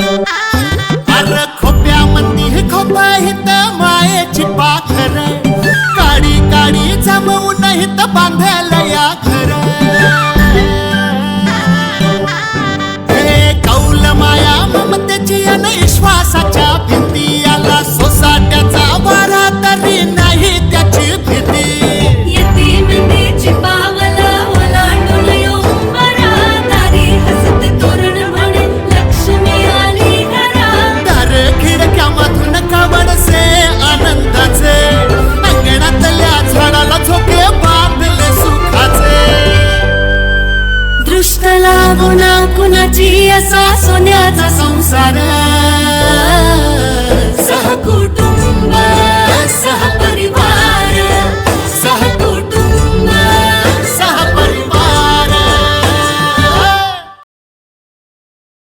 अरे खोप्यामध्ये खोपा हित मायेची पाखर काडी काडी जमवून हित बांधायला या घर हे कौल माया ममतेची आणि विश्वासाच्या भिंती आला सोसाट्याचा वारा तरी नाही त्याची भीती दृष्ट लागून कुणाची असा सोन्याचा संसार